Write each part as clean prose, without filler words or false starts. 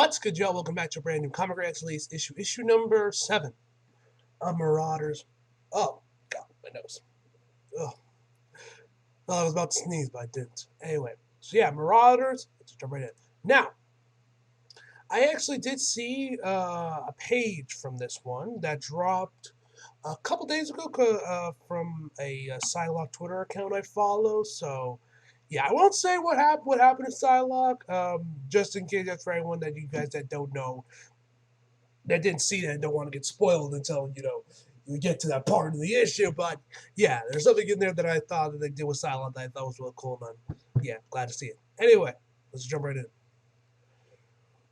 What's good, y'all? Welcome back to a brand new Comic Rants Release issue number 7 of Marauders. Oh, God, my nose. Oh, well, I was about to sneeze, but I didn't. Anyway, so yeah, Marauders. Let's jump right in. Now, I actually did see a page from this one that dropped a couple days ago from a Psylocke Twitter account I follow. So, yeah, I won't say what happened to Psylocke, just in case that's for anyone that you guys that don't know, that didn't see that and don't want to get spoiled until you get to that part of the issue. But yeah, there's something in there that I thought that they did with Silent that I thought was really cool, and yeah, glad to see it. Anyway, let's jump right in.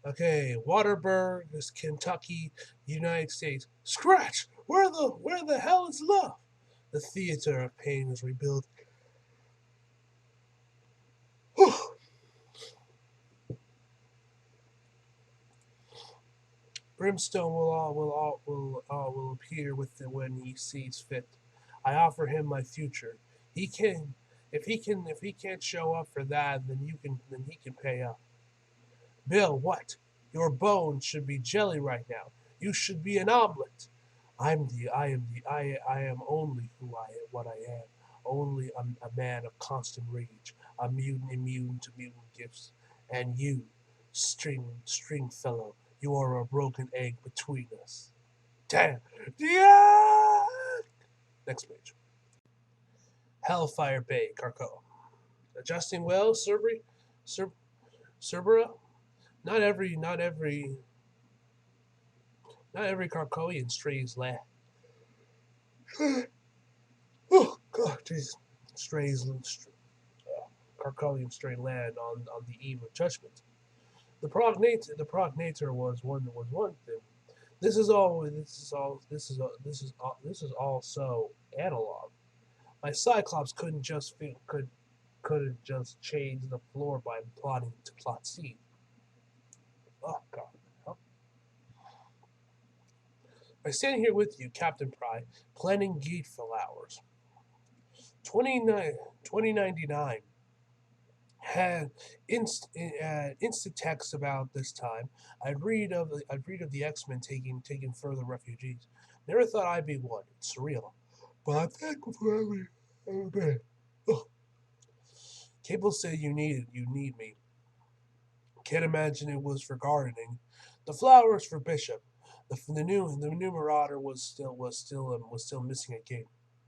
Okay, Waterbury, Kentucky, United States. Scratch! Where the hell is love? The theater of pain is rebuilt. Whew. Brimstone will appear with it when he sees fit. I offer him my future. He can, if he can't show up for that, then he can pay up. Bill, what? Your bones should be jelly right now. You should be an omelet. I am only what I am. Only a man of constant rage, a mutant immune to mutant gifts. And you, string fellow, you are a broken egg between us. Damn. Yeah. Next page. Hellfire Bay, Carco. Adjusting well, Cerbera. Not every Carcoian strays land. Oh God, jeez. Carcoian stray land on the eve of judgment. The prognator was one thing. This is all so analog. My Cyclops couldn't just change the floor by plotting to plot C. Oh God. I stand here with you, Captain Pry, planning gate flowers. 2099 had instant text about this time. I'd read of the X-Men taking further refugees. Never thought I'd be one. It's surreal, but I'm thankful for every bit. Oh. Cable said you need me. Can't imagine it was for gardening. The flowers for Bishop. The new Marauder was still missing a gate.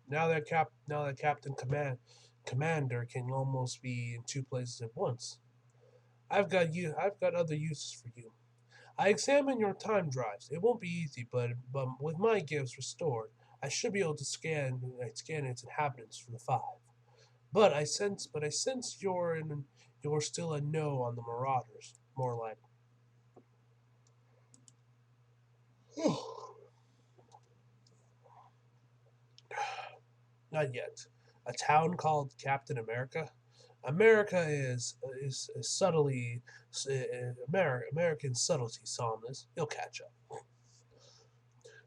Now that Captain Commander can almost be in two places at once. I've got other uses for you. I examine your time drives. It won't be easy, but with my gifts restored, I should be able to scan its inhabitants for the five. But I sense you're still a no on the Marauders. More like not yet. A town called Captain America. America is subtly American subtlety, Somnus. You'll catch up.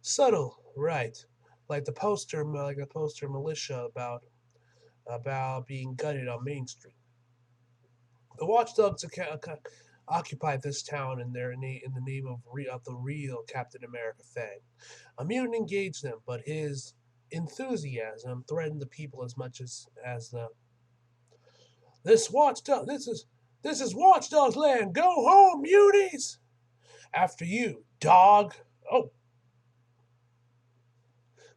Subtle, right? Like the poster militia about being gutted on Main Street. The watchdogs occupy this town in the name of the real Captain America fan. A mutant engaged them, but his enthusiasm threatened the people as much as the this is Watchdog's land. Go home, muties! After you, dog. Oh,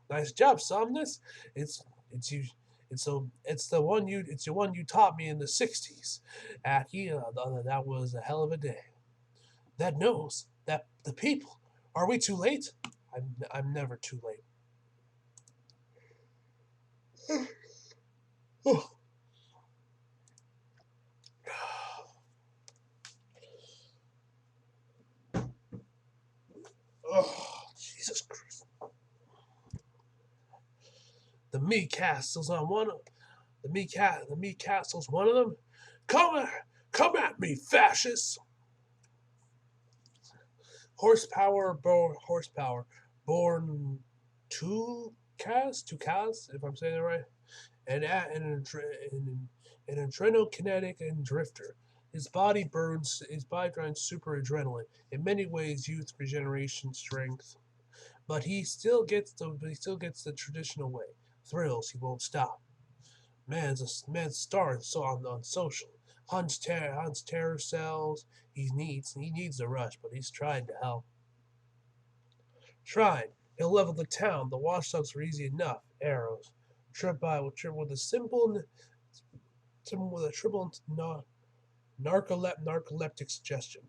nice job, Somnus. It's you. It's the one you taught me in the '60s. Aki, that was a hell of a day. That knows that the people. Are we too late? I'm never too late. Oh. Oh, Jesus Christ. The meat castle's on one of the meat castle's one of them. Come at me, fascists! Horsepower, born to cast, if I'm saying it right, and an adrenokinetic and drifter. His body burns super adrenaline. In many ways, youth, regeneration, strength. But he still gets the traditional way. Thrills, he won't stop. Man's star so on social. Hunts terror cells. He needs the rush, but he's trying to help. Trying. He'll level the town. The watchdogs are easy enough. Arrows. Trip with a triple narcoleptic suggestion.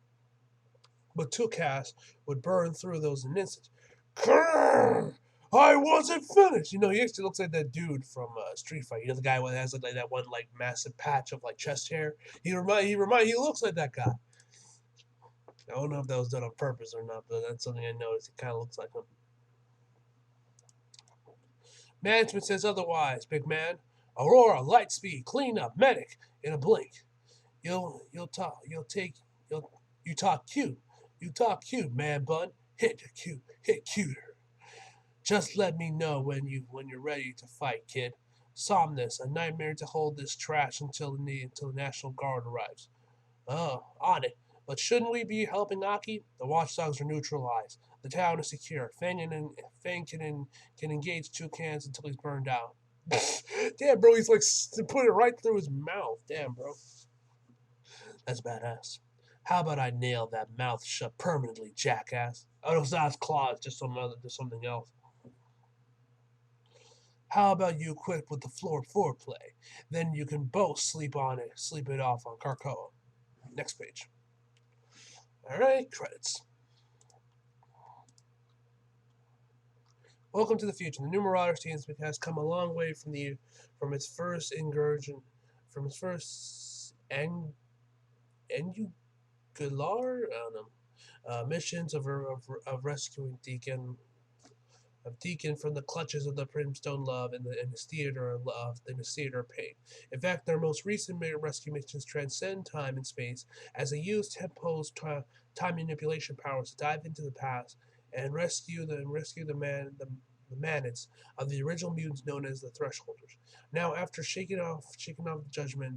But two casts would burn through those in an instant. Grrr! I wasn't finished. He actually looks like that dude from Street Fight. The guy who has like that one like massive patch of like chest hair. He looks like that guy. I don't know if that was done on purpose or not, but that's something I noticed. He kind of looks like him. Management says otherwise, big man. Aurora, light speed, clean up, medic, in a blink. You'll talk. You talk cute. You talk cute, man bun. Hit cuter. Just let me know when you're ready to fight, kid. Somnus, a nightmare to hold this trash until the National Guard arrives. Oh, on it. But shouldn't we be helping Aki? The watchdogs are neutralized. The town is secure. Fang can engage two cans until he's burned out. Damn, bro, he's like put it right through his mouth. Damn, bro. That's badass. How about I nail that mouth shut permanently, jackass? Oh, no, it's not his claws, just something else. How about you quit with the floor foreplay? Then you can both sleep it off on Carcoa. Next page. All right, credits. Welcome to the future. The new Marauders team has come a long way from its first incursion, from its first Engular, I don't know, missions of rescuing Deacon from the clutches of the Brimstone Love in this theater of love, in this theater of pain. In fact, their most recent rescue missions transcend time and space as they use Tempo's time manipulation powers to dive into the past and rescue the Manids of the original mutants known as the Thresholders. Now, after shaking off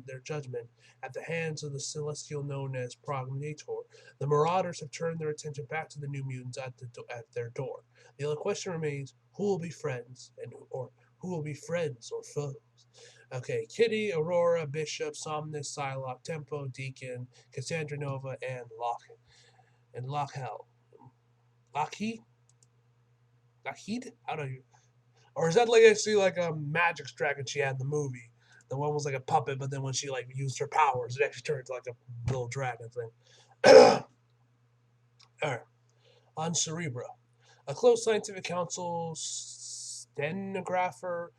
their judgment at the hands of the celestial known as Prognator, the Marauders have turned their attention back to the new mutants at their door. The only question remains: who will be friends who will be friends or foes? Okay, Kitty, Aurora, Bishop, Somnus, Psylocke, Tempo, Deacon, Cassandra Nova, and Lockhell. Lockheed? Lockheed? How do you? Or is that like actually like a magic dragon she had in the movie? The one was like a puppet, but then when she like used her powers, it actually turned into like a little dragon thing. All right. On Cerebra. A close scientific council stenographer,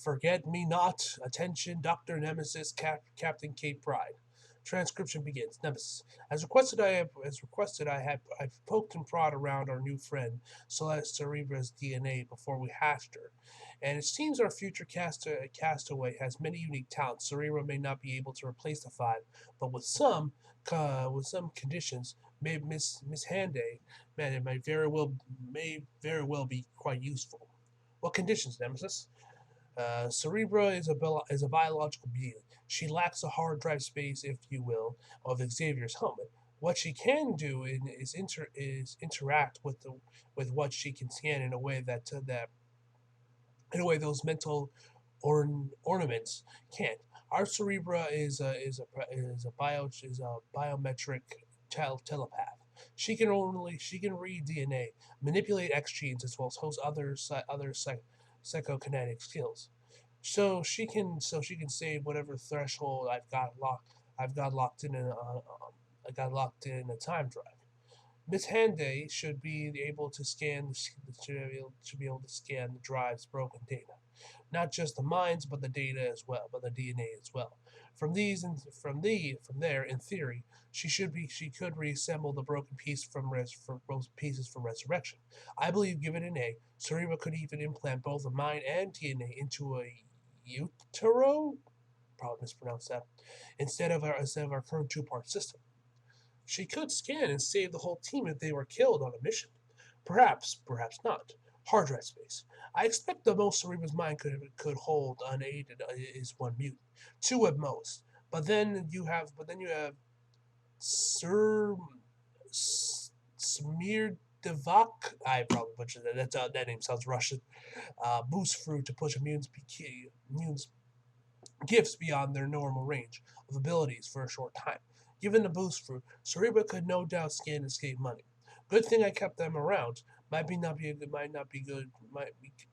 forget me not, attention, Dr. Nemesis, Captain Kate Pride. Transcription begins. Nemesis. I've poked and prod around our new friend, Celeste Cerebra's DNA before we hatched her. And it seems our future castaway has many unique talents. Cerebra may not be able to replace the five, but with some conditions, Miss Handay, man, it may very well be quite useful. What conditions, Nemesis? Cerebra is a biological being. She lacks the hard drive space, if you will, of Xavier's helmet. What she can do is interact with what she can scan in a way those mental ornaments can't. Our Cerebra is a biometric telepath. She can read DNA, manipulate X genes, as well as host other psychokinetic skills. So she can save whatever threshold I've got locked in I got locked in a time drive. Miss Handay should be able to scan the drive's broken data, not just the minds, but the data as well, but the DNA as well. From there, in theory, she could reassemble the broken pieces for resurrection. I believe, given an A, Cerebra could even implant both the mind and DNA into a utero. Probably mispronounced that. Instead of our current two-part system. She could scan and save the whole team if they were killed on a mission. Perhaps not. Hard drive space. I expect the most Cerebra's mind could hold unaided is one mutant, two at most. But then you have Sir Smirdevok. I probably butchered that. That name sounds Russian. Boost fruit to push immune's gifts beyond their normal range of abilities for a short time. Given the boost fruit, Cerebra could no doubt scan and escape money. Good thing I kept them around. Might not be good.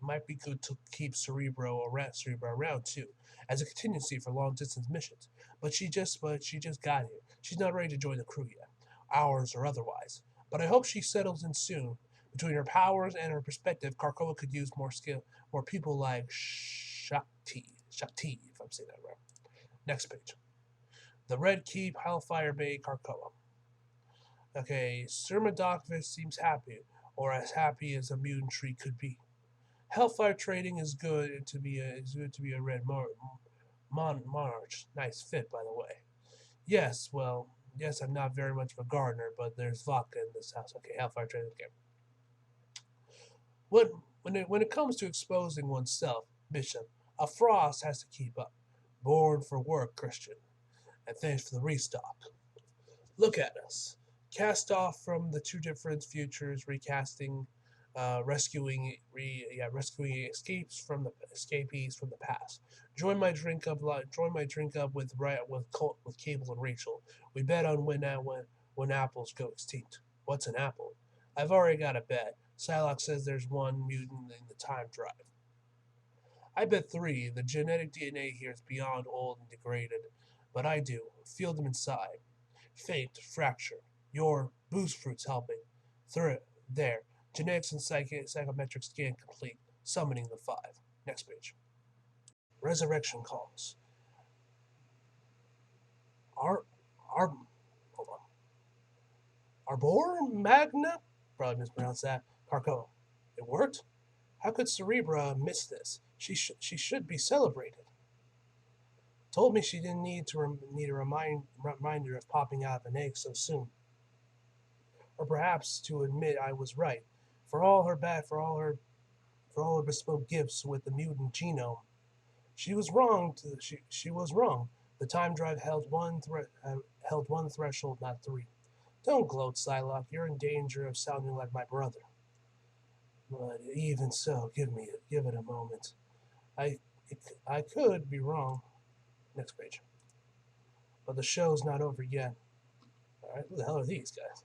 Might be good to keep Cerebra around too, as a contingency for long distance missions. But she just got here. She's not ready to join the crew yet, ours or otherwise. But I hope she settles in soon. Between her powers and her perspective, Karkoa could use more people like Shakti, if I'm saying that right. Next page. The Red Keep, Hellfire Bay, Karkoa. Okay, Sir Medokvis seems happy, or as happy as a mutant tree could be. Hellfire trading is good to be a red monarch. Nice fit, by the way. Yes, well, yes, I'm not very much of a gardener, but there's vodka in this house. Okay, Hellfire trading again. When it comes to exposing oneself, Bishop, a Frost has to keep up. Born for work, Christian. And thanks for the restock. Look at us. Cast off from the two different futures, recasting, rescuing escapees from the past. Join my drink up with Cable and Rachel. We bet on when apples go extinct. What's an apple? I've already got a bet. Psylocke says there's one mutant in the time drive. I bet three. The genetic DNA here is beyond old and degraded, but I do. Feel them inside. Faint, fracture. Your boost fruit's helping. There. Genetics and psychometric scan complete. Summoning the five. Next page. Resurrection calls. Ar, Ar, hold on. Arbor Magna? Probably mispronounced that. Carco. It worked? How could Cerebra miss this? She should be celebrated. Told me she didn't need a reminder of popping out of an egg so soon. Or perhaps to admit I was right. For all her bespoke gifts with the mutant genome, she was wrong. She was wrong. The time drive held one threshold, not three. Don't gloat, Psylocke. You're in danger of sounding like my brother. But even so, give it a moment. I I could be wrong. Next page. But the show's not over yet. All right, who the hell are these guys?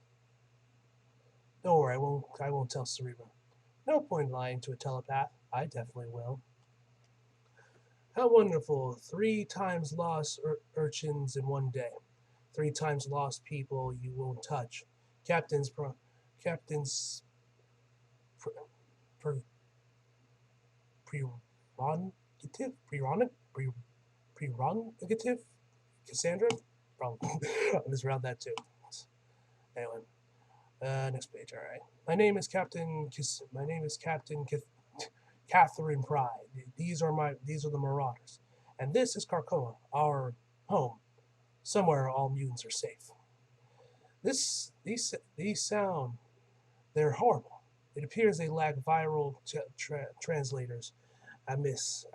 Don't worry, I won't tell Cerebra. No point lying to a telepath. I definitely will. How wonderful! 3 times lost urchins in one day. 3 times lost people you won't touch. Captain's pre, prerogative. Cassandra. Probably. I'll just round that too. Anyway, next page. All right. My name is Captain Catherine Pride. These are the Marauders, and this is Karkoa, our home. Somewhere all mutants are safe. These sound, they're horrible. It appears they lack viral translators. I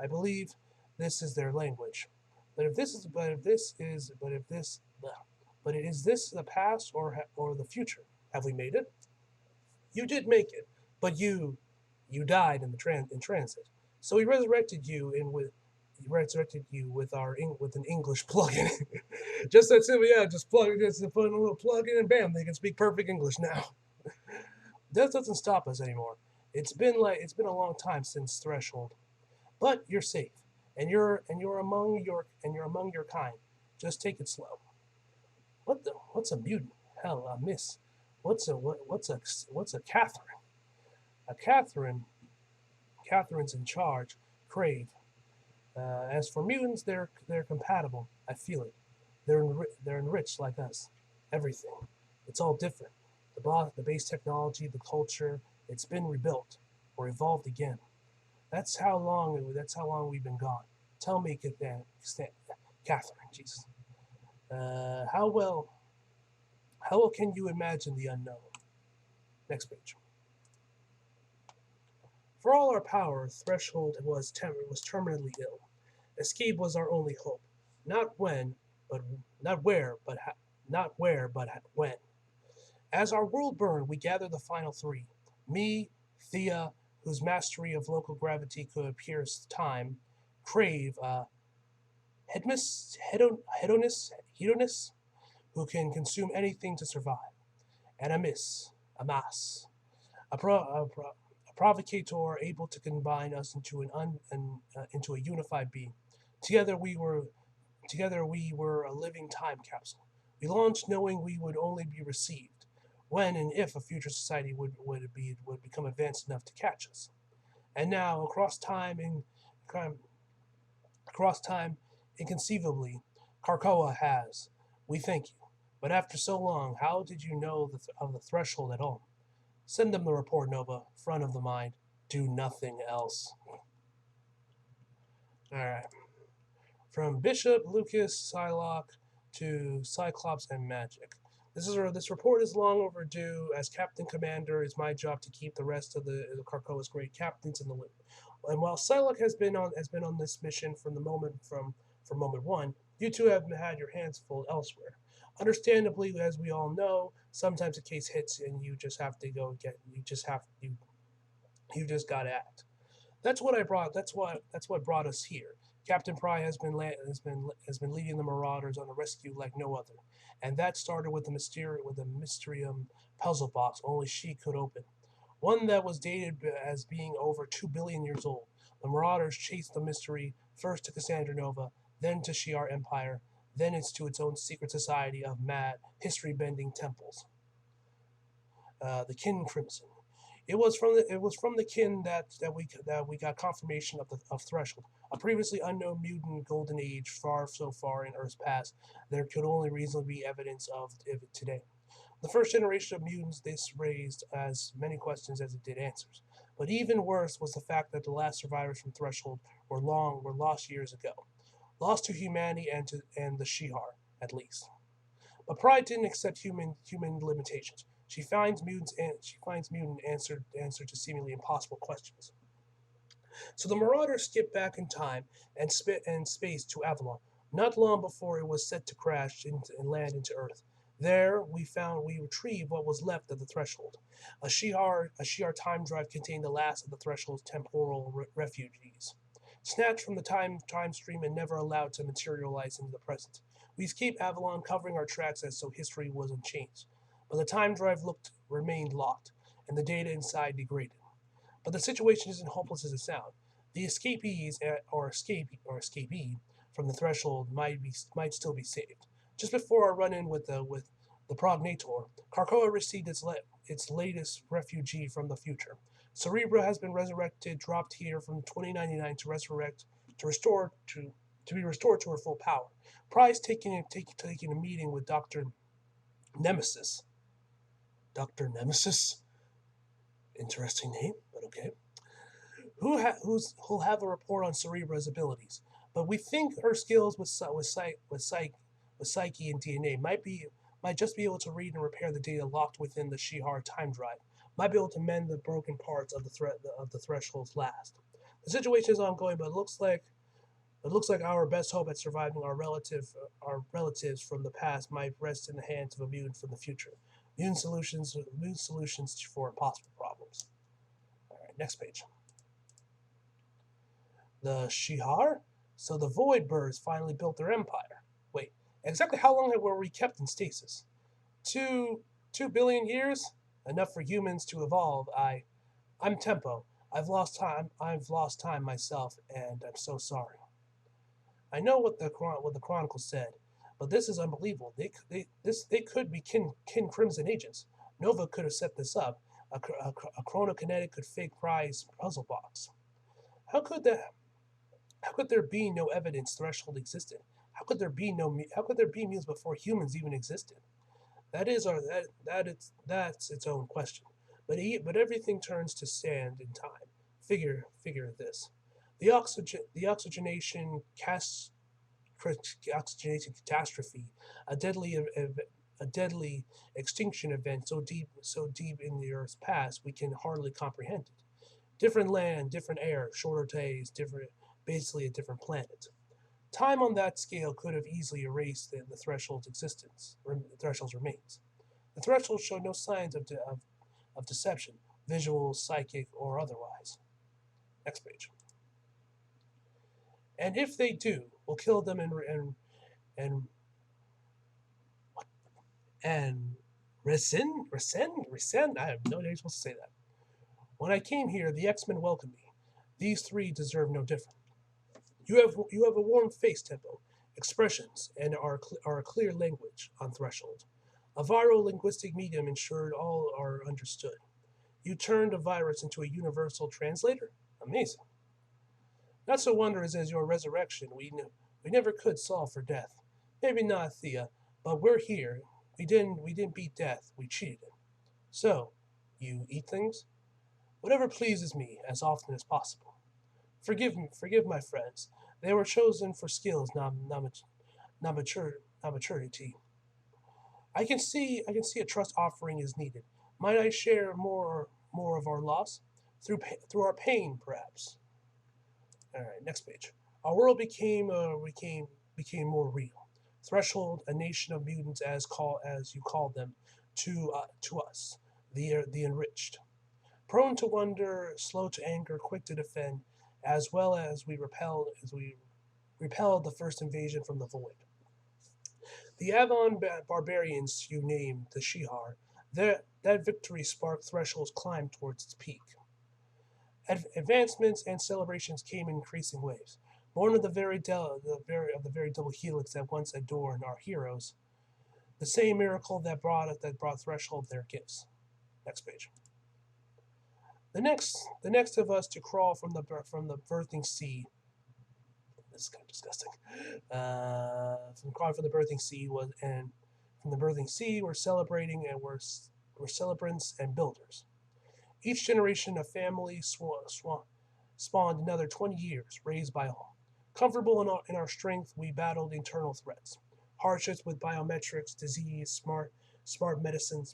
believe this is their language. But is this the past or the future? Have we made it? You did make it, but you died in transit. So we resurrected you with an English plugin. Just that simple, yeah. Just put a little plug in, and bam, they can speak perfect English now. That doesn't stop us anymore. It's been a long time since Threshold, but you're safe, and you're among your kind. Just take it slow. What's a mutant? Hell, a miss. What's a Catherine? A Catherine's in charge. Crave. As for mutants, they're compatible. I feel it. They're enriched like us. Everything. It's all different. The base technology, the culture. It's been rebuilt or evolved again. That's how long we've been gone. Tell me, Catherine. Jesus. How well can you imagine the unknown? Next page. For all our power, Threshold was terminally ill. Escape was our only hope. Not when, but not where, but not where, but when. As our world burned, we gathered the final three. Me, Thea, whose mastery of local gravity could pierce time, Crave, hedonist, who can consume anything to survive, and Amas, a provocateur able to combine us into a unified being. Together we were Together we were a living time capsule. We launched knowing we would only be received when and if a future society would become advanced enough to catch us. And now, across time, inconceivably, Krakoa has. We thank you. But after so long, how did you know of the threshold at all? Send them the report, Nova. Front of the mind. Do nothing else. All right. From Bishop, Lucas, Psylocke, to Cyclops and Magic. This report is long overdue. As Captain Commander, it's my job to keep the rest of the Krakoa's great captains in the loop. And while Psylocke has been on this mission from moment one, you two have had your hands full elsewhere. Understandably, as we all know, sometimes a case hits and you just have to go get. You just got to act. That's what brought us here. Captain Pry has been leading the Marauders on a rescue like no other, and that started with the Mysterium puzzle box only she could open, one that was dated as being over 2 billion years old. The Marauders chased the mystery first to Cassandra Nova, then to Shi'ar Empire, then it's to its own secret society of mad, history-bending temples, the Kin Crimson. It was from the kin that we got confirmation of Threshold, a previously unknown mutant golden age far in Earth's past. There could only reasonably be evidence of it today. The first generation of mutants, this raised as many questions as it did answers. But even worse was the fact that the last survivors from Threshold were lost years ago, lost to humanity and the Shi'ar at least. But Pride didn't accept human limitations. She finds mutant answer to seemingly impossible questions. So the Marauders skipped back in time and space to Avalon, not long before it was set to crash and land into Earth. There, we retrieved what was left of the Threshold. A Shi'ar time drive contained the last of the Threshold's temporal refugees, snatched from the time stream and never allowed to materialize into the present. We escaped Avalon, covering our tracks as so history was unchanged. But the time drive remained locked, and the data inside degraded. But the situation isn't hopeless as it sounds. The escapees escapee from the threshold might still be saved. Just before our run-in with the prognator, Krakoa received its latest refugee from the future. Cerebra has been resurrected, dropped here from 2099 to be restored to her full power. Prize taking a meeting with Doctor Nemesis. Dr. Nemesis? Interesting name, but okay. Who'll have a report on Cerebra's abilities. But we think her skills with psyche and DNA might just be able to read and repair the data locked within the Shi'ar time drive. Might be able to mend the broken parts of the threshold's last. The situation is ongoing, but it looks like our best hope at surviving our relatives from the past might rest in the hands of a mutant from the future. Mutant solutions for impossible problems. All right, next page. The Shi'ar? So the Void Birds finally built their empire. Wait, exactly how long were we kept in stasis? 2 billion years? Enough for humans to evolve. I'm Tempo. I've lost time myself, and I'm so sorry. I know what the Chronicle said, but this is unbelievable. They could be kin Crimson agents. Nova could have set this up. A chronokinetic could fake Prize puzzle box. How could that? How could there be no evidence Threshold existed? How could there be mutants before humans even existed? That's its own question. But everything turns to sand in time. Figure this. The oxygenation catastrophe, a deadly extinction event so deep in the Earth's past we can hardly comprehend it. Different land, different air, shorter days, basically a different planet. Time on that scale could have easily erased the threshold's existence, or the threshold's remains. The threshold showed no signs of deception, visual, psychic, or otherwise. Next page. And if they do, we'll kill them and and rescind. I have no idea how you're supposed to say that. When I came here, the X-Men welcomed me. These three deserve no different. You have a warm face, Tempo, expressions, and are a clear language on threshold. A viral linguistic medium ensured all are understood. You turned a virus into a universal translator? Amazing. Not so wondrous as your resurrection we never could solve for death. Maybe not, Thea, but we're here. We didn't beat death, we cheated it. So, you eat things? Whatever pleases me as often as possible. Forgive my friends. They were chosen for skills, not maturity. I can see a trust offering is needed. Might I share more of our loss through our pain, perhaps? All right, next page. Our world became more real. Threshold, a nation of mutants, as you called them, to us, the enriched, prone to wonder, slow to anger, quick to defend, as well as we repelled the first invasion from the void. The Avon barbarians you named the Shihar, that victory sparked Threshold's climb towards its peak. Advancements and celebrations came in increasing waves. Born of the very double helix that once adorned our heroes, the same miracle that brought Threshold their gifts. Next page. The next of us to crawl from the birthing sea. This is kind of disgusting. From crawling from the birthing sea was and from the birthing sea, we're celebrating and we're celebrants and builders. Each generation of family spawned another 20 years, raised by all. Comfortable in our strength, we battled internal threats, hardships with biometrics, disease, smart medicines,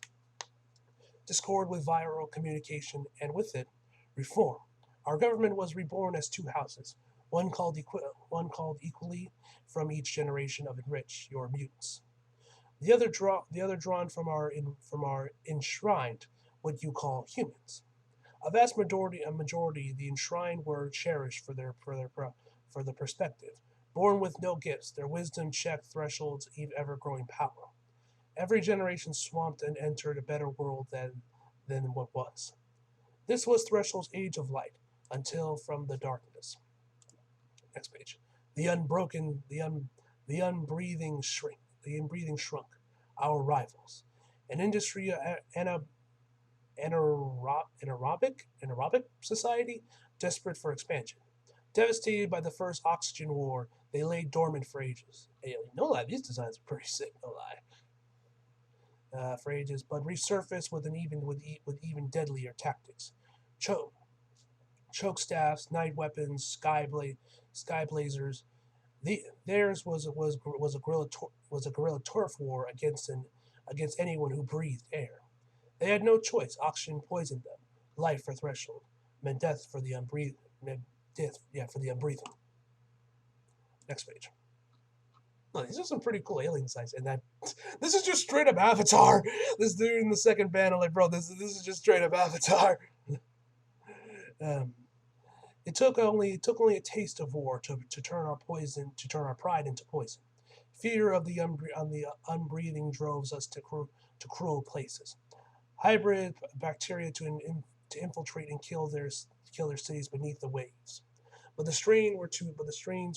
discord with viral communication, and with it, reform. Our government was reborn as two houses, one called equally from each generation of enriched your mutants. The other drawn from our enshrined, what you call humans. A majority, the enshrined were cherished for the perspective. Born with no gifts, their wisdom checked thresholds of ever-growing power. Every generation swamped and entered a better world than what was. This was Threshold's age of light, until from the darkness. Next page. The unbroken, the unbreathing shrunk. Our rivals, an industry, anaerobic society, desperate for expansion. Devastated by the first oxygen war, they lay dormant for ages. Hey, no lie, these designs are pretty sick. No lie. For ages, but resurfaced with even deadlier tactics. Choke, choke staffs, night weapons, sky blazers. Theirs was a guerrilla turf war against anyone who breathed air. They had no choice. Oxygen poisoned them. Life for Threshold meant death for the unbreathing. For the unbreathing. Next page. Oh, these are some pretty cool alien designs, and that this is just straight up Avatar. This dude in the second panel, like, bro, this is just straight up Avatar. um, it took only a taste of war to turn our pride into poison. Fear of the unbreathing drove us to cruel places. Hybrid bacteria to infiltrate and kill their cities beneath the waves. But the strains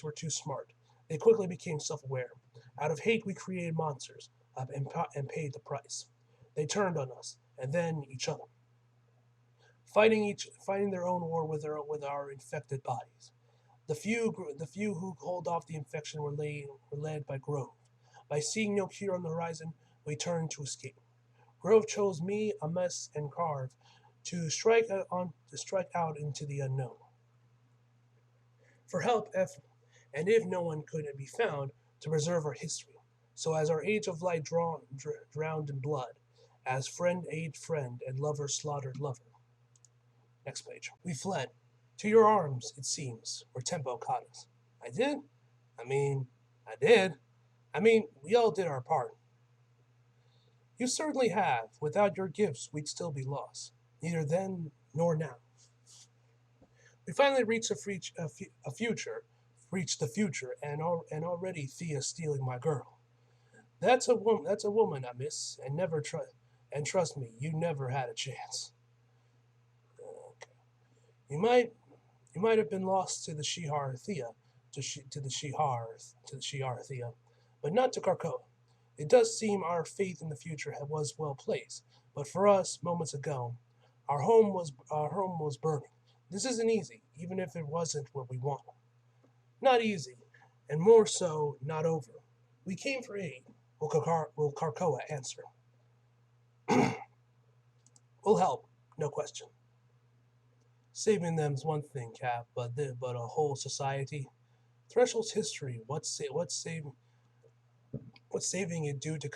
were too smart. They quickly became self-aware. Out of hate, we created monsters and paid the price. They turned on us, and then each other, fighting their own war with our infected bodies. The few who hold off the infection were led by Grove. By seeing no cure on the horizon, we turned to escape. Grove chose me, a mess, and Carve to strike out into the unknown for help, if no one could be found to preserve our history. So as our age of light drowned in blood, as friend aid friend and lover slaughtered lover. Next page. We fled. To your arms, it seems, where Tempo caught us. I did? I mean, I did. I mean, we all did our part. You certainly have. Without your gifts, we'd still be lost. Neither then nor now. We finally reached a future, reached the future, and already Thea's stealing my girl. That's a woman. That's a woman I miss, and never trust. And trust me, you never had a chance. Okay. You might, you might have been lost to the Shihar Thea, to the Shihar Thea, but not to Karkoa. It does seem our faith in the future was well placed, but for us, moments ago, our home was burning. This isn't easy, even if it wasn't what we wanted. Not easy, and more so, not over. We came for aid. Will Karkoa answer? We'll help, no question. Saving them's one thing, Cap, but a whole society. Threshold's history. What's saving it due to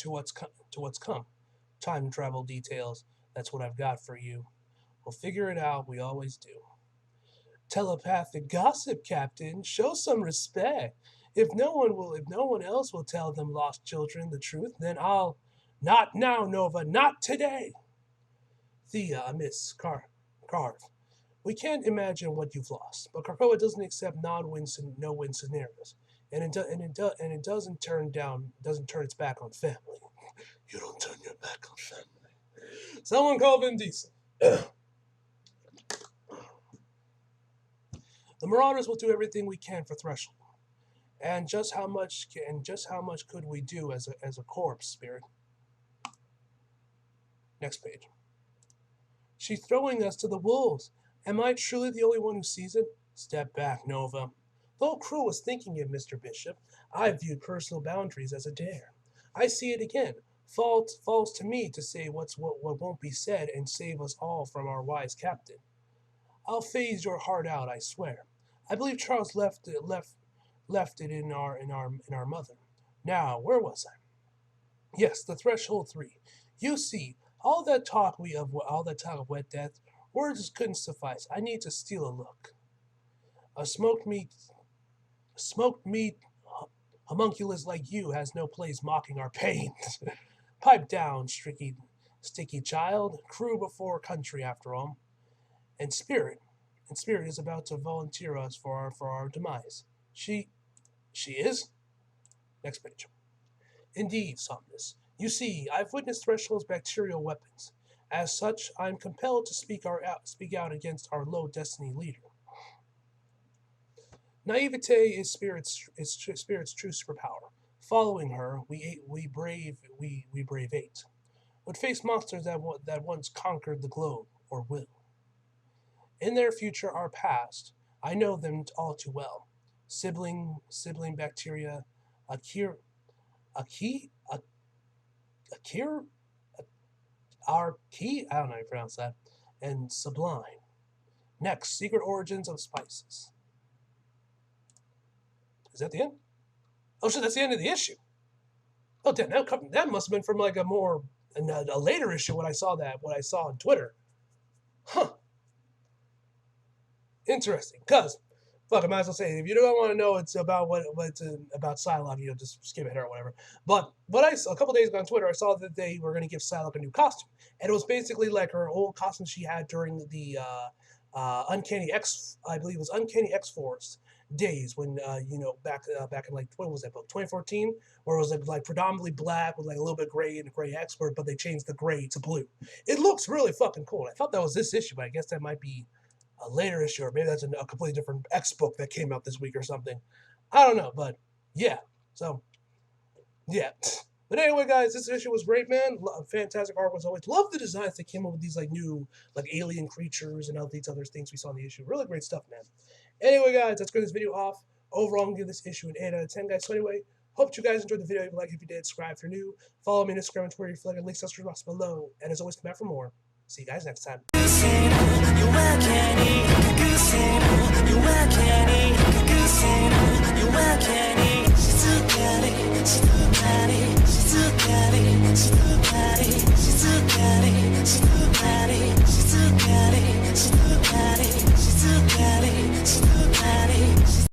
what's come. Time travel details. That's what I've got for you. We'll figure it out. We always do. Telepathic gossip, Captain. Show some respect. If no one else will tell them lost children the truth, then I'll. Not now, Nova. Not today. Thea, Miss Carve. We can't imagine what you've lost, but Krakoa doesn't accept no-win scenarios, and it doesn't turn its back on family. You don't turn your back on family. Someone call Vin Diesel. The Marauders will do everything we can for Threshold, and just how much could we do as a corpse, Spirit? Next page. She's throwing us to the wolves. Am I truly the only one who sees it? Step back, Nova. The whole crew was thinking it, Mr. Bishop. I viewed personal boundaries as a dare. I see it again. Falls to me to say what won't be said and save us all from our wise captain. I'll phase your heart out, I swear. I believe Charles left it in our mother. Now, where was I? Yes, the threshold 3. You see, all that talk of wet death, words couldn't suffice. I need to steal a look. A smoked meat homunculus like you has no place mocking our pain. Pipe down, sticky child. Crew before country, after all. And Spirit is about to volunteer us for our demise. She is? Next page. Indeed, Somnus. You see, I've witnessed Threshold's bacterial weapons. As such, I'm compelled to speak out against our low destiny leader. Naivete is Spirit's true superpower. Following her, we brave 8. Would face monsters that once conquered the globe, or will. In their future, our past, I know them all too well. Sibling bacteria, Akir, our key, I don't know how you pronounce that, and Sublime. Next, Secret Origins of Spices. Is that the end? Oh shit, that's the end of the issue. Oh damn, that must have been from like a later issue when I saw on Twitter. Huh. Interesting, because fuck, I might as well say, if you don't want to know it's about about Psylocke, just skip ahead or whatever. But a couple days ago on Twitter, I saw that they were going to give Psylocke a new costume, and it was basically like her old costume she had during the Uncanny X-Force days when back in like what was that book 2014, where it was like predominantly black with like a little bit gray and gray expert, but they changed the gray to blue. It looks really fucking cool. I thought that was this issue, but I guess that might be a later issue, or maybe that's a completely different X book that came out this week or something. I don't know, but yeah. So, yeah. But anyway, guys, this issue was great, man. Fantastic art as always. Love the designs that came up with these like new like alien creatures and all these other things we saw in the issue. Really great stuff, man. Anyway, guys, let's get this video off. Overall, I'm going to give this issue an 8 out of 10, guys. So anyway, hope you guys enjoyed the video. If you like, if you did, subscribe if you're new. Follow me on Instagram and Twitter. If you like, links to the box below. And as always, come back for more. See you guys next time.